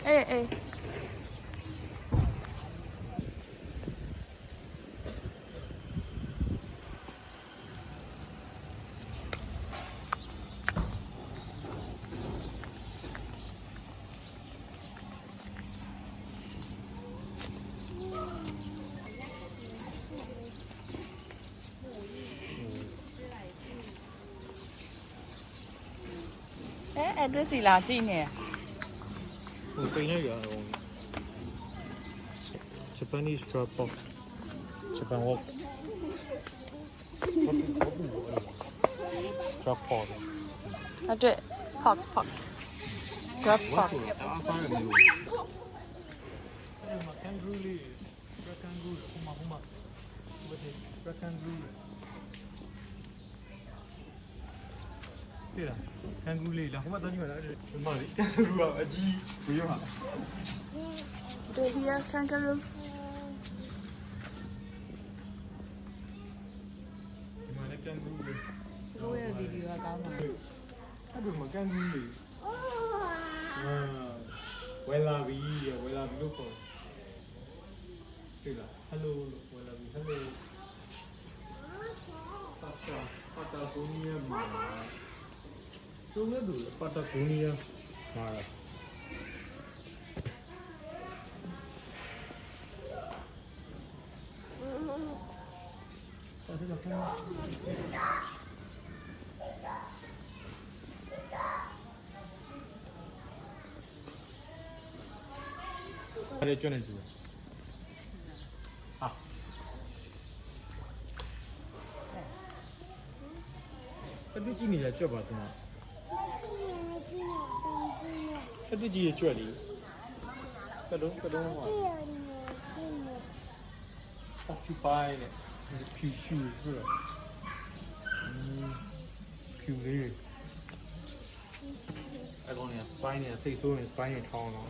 哎。哎，这是垃圾呢。我背那个Japanese trap box Japan walk trap pod 啊，对，pork pork，drop pork。打翻了没有？哎嘛，kangaroo 嘞 ，kangaroo，好嘛，不对 ，kangaroo。对了，kangaroo 嘞，然后嘛，等你们来这，什么嘞？kangaroo 啊，鸡，不用啊。对，here kangaroo。ဒီမှာလည်း kangaroo ပဲ။ ဘိုးရဲ့ဗီဒီယိုကကောင်းပါ။့အဲ့ဒီမှာ kangaroo လေ။ဝယ်လာပြီလို့ခေါ်။တွေ့လား hello လို့ဝယ်လာပြီ hello ပါတာဂိုနီးယားမှာကျုံးလို့ပါတာဂိုနီးယားမှာဆက်တော့ခဏအဲ့ဒါကျွန်းနေတယ်ဟာအတူကြီးနေကြွတ်ပါသမားအတူကြီးကြွတ်လေကတော့ဟာoccupy နဲ့ဖြူဆိုတော့ဖြူလေးအဲ့ကောင်က spine နဲ့စိတ်ဆိုးရင် spine နဲ့ထောင်းတော့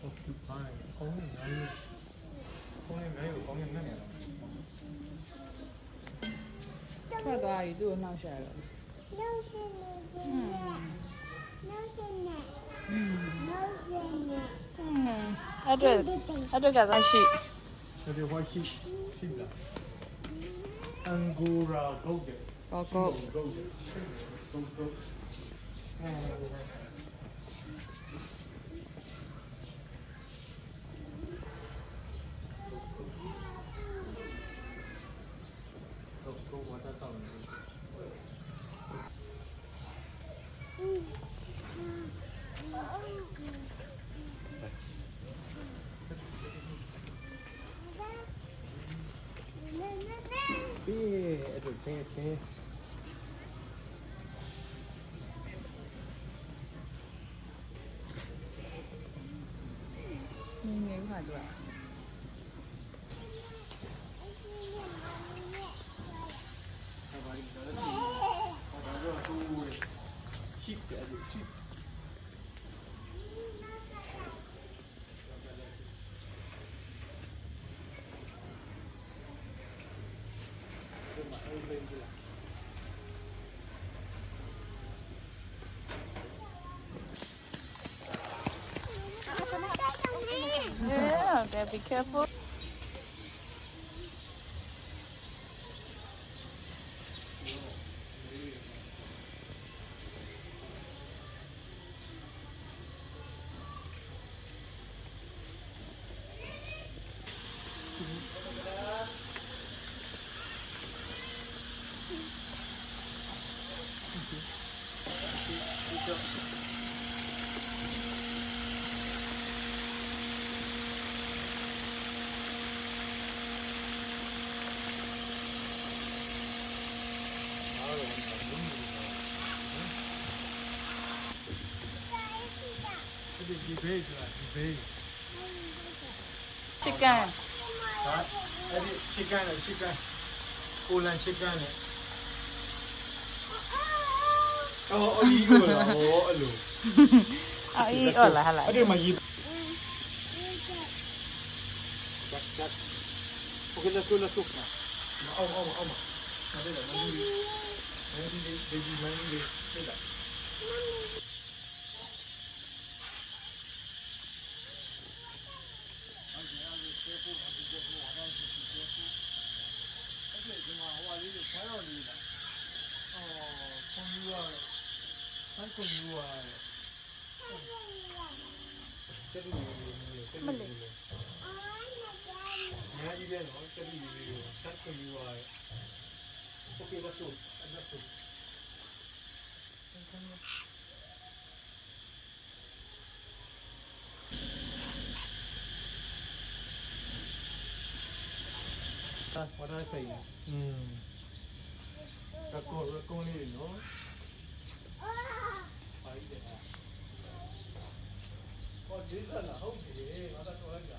occupy ကောင်းနေတယ်ကောင်းနေတယ်ကောင်းနေတယ် ထွက်သွားပြီသူ့ကိုနှောက်ရှာတော့အဲ့ကသာရှိ 这里花西的，安哥拉狗的，狗狗的，狗，狗我在找你。အဲ့ဒါတဲ့နေခါကြွားရှိတယ်ရှိYeah, be careful.ဒီဘေးကဒီဘေး Chicken. ဟာအဲ့ဒီ chicken နဲ့ chicken ကိုလန် chicken နဲ့အော်ဒီကိုလာဟောအဲ့လို Hola. အဲ့ဒီမှာရေး Okay, let's go. Oh. မလေးလာမလေးလေးမလေးလေး ဒီမှာဟိုလေးကိုဖမ်းတော့လေးလားကွန်ပျူတာဖမ်းကွန်ပျူတာတက်ပြီးမလေးညာကြီးပဲနော်တက်ပြီးလေးကိုဖမ်းကွန်ပျူတာโอเคlet's go let's go what did I say recommendလေးနော်ပါရီတဲ့ဟောဒီစလာဟုတ်တယ်ငါတော့လိုက်ကြ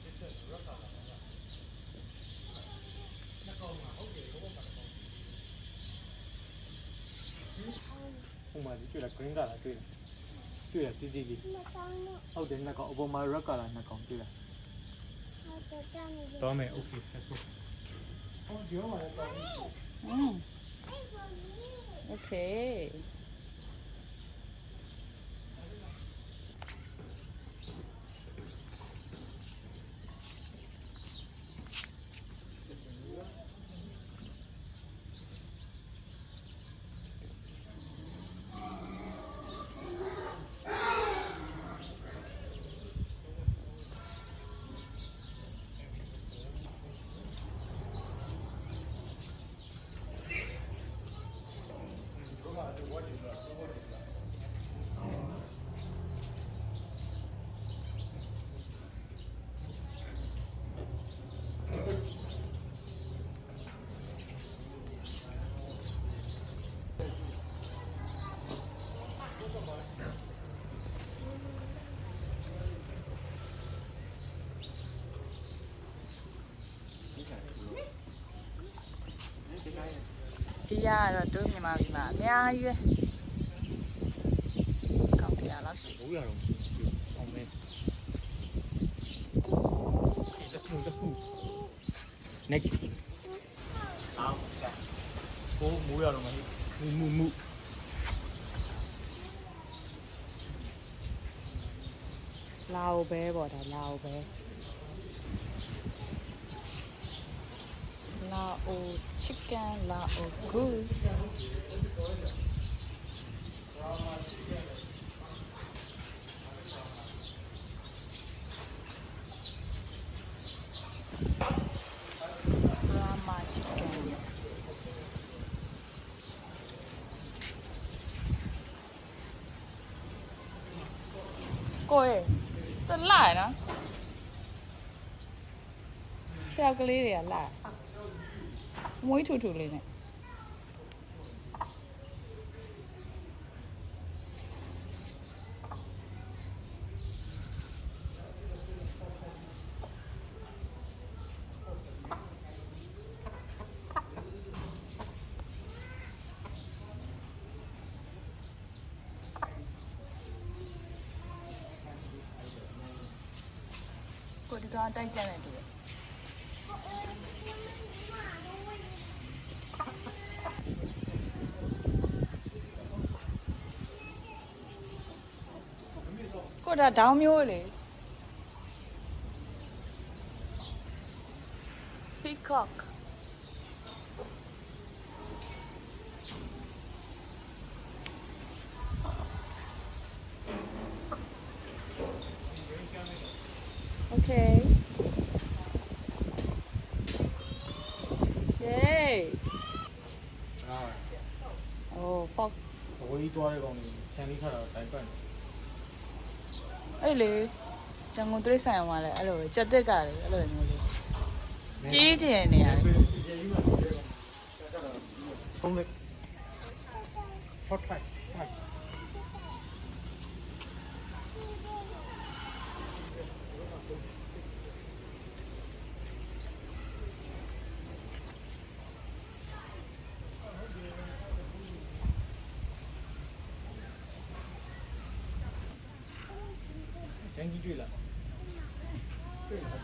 ဒီစရက်တာလားနှကောင်းမှာဟုတ်တယ်ဘောပါတော့ဟိုမှာတွေ့လား green ကလားတွေ့လားတီးတီးလေးဟုတ်တယ်နှကောင်းအပေါ်မှာ red ကလားနှကောင်းတွေ့လားတော့မယ် okay let's go ဟောဒီမှာလည်းတော့โอเคဒီရကတော့တို့မြန်မာပြည်မှာအများကြီးပဲကောင်းတရားလောက်ရှိ 500တော့အောင်မယ် let's move next ကိုမူရတော့မယ်မူလာအိုပဲပေါ့ဒါလာအိုပဲလာအို chicken လာအို goose ရာမာ chicken ကိုယ်တလာရနော်ဆရာကလေးတွေကလာမွေးထူထူလေးနဲ့ကိုဒီကောင်တိုက်ကြတယ်တူတယ်ကိုဒါဒေါင်းမျိုးလေ peacock okay yay oh fox ဝေးသွားတဲ့ကောင်ကြီးဆန်လေးခါတော့တိုင်ပတ်နေ အဲ့လေတန်ကုန်တိရစ္ဆာန်အောင်လဲအဲ့လိုကြက်တက်ကလေအဲ့လိုမျိုးလေးပြေးချင်နေရတယ် ဖုန်းလေး hot pack ကျန်ကြီးတွေ့လားတွေ့လား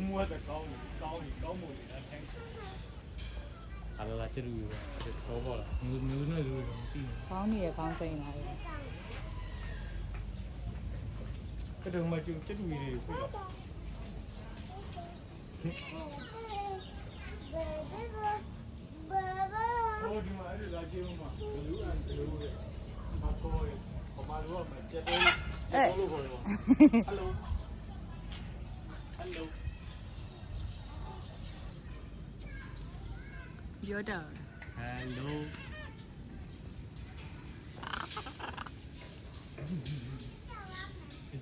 မွေးတဲ့ကောင်းမို့လေအဲ့ ဟာလာကျတူတော့ပေါ့လားမျိုးနဲ့လူတွေတီးနေ ဘောင်းနေရဘောင်းစိမ့်လာတယ် ကတော့မှကျတူတွေပြတော့ဟိုဒီမှာအဲ့ဒီလာကြည့်ဦးမှာလူအန်လူရဲ့အကောရဲ့ပမာတော့မှကျတူလို့ခေါ်တော့ဟယ်လိုဟယ်လို ပြောတော့ Hello.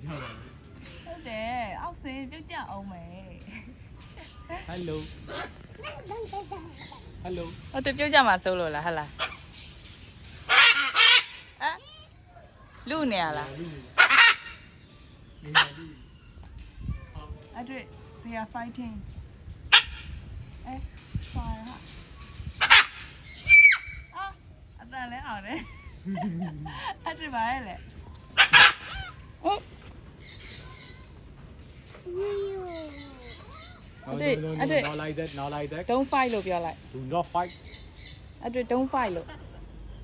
ကြောက်ပါဘူး ဟုတ်တယ်အောက်ဆင်းပြုတ်ကြအောင်မယ် Hello. Hello. ဟုတ်တယ်ပြုတ်ကြမှာစိုးလို့လားဟဟလားအဲလူနေရလား လူနေနေလူ အဲ့တွေ့ they are fighting အဲ fire ဟာအာအတန်လဲအောင်တယ်အဲ့တွေ့ပါရဲ့လေဟုတ် Not like that, not like that. don't fight လို့ပြောလိုက် Do not fight. အဲ့တွေ့ don't fight လို့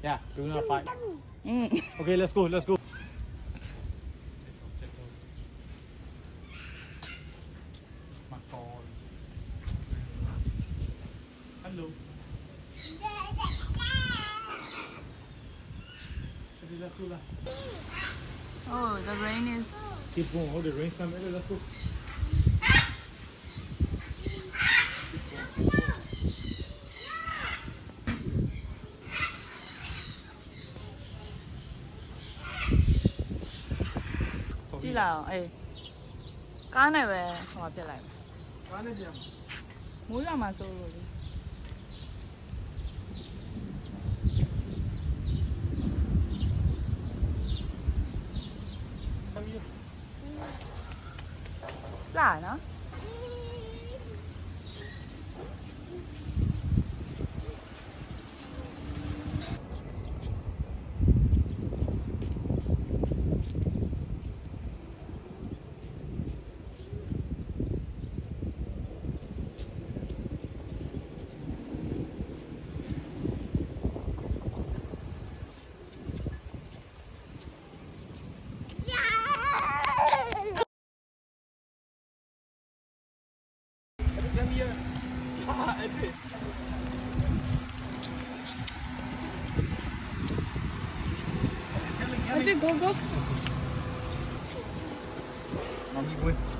Yeah, do not fight. อืม Okay, let's go, let's go. Hello. oh the rain is Keep going. Oh, the rain's coming. Let's go.ကြည့်လိုက်အောင်အေးကားနဲ့ပဲဟိုပြက်လိုက် Why not jam? မိုးရွာမှာစိုးလို့လေ Come here. လှနော်အဲ့တွေ့ go go Mommy, go.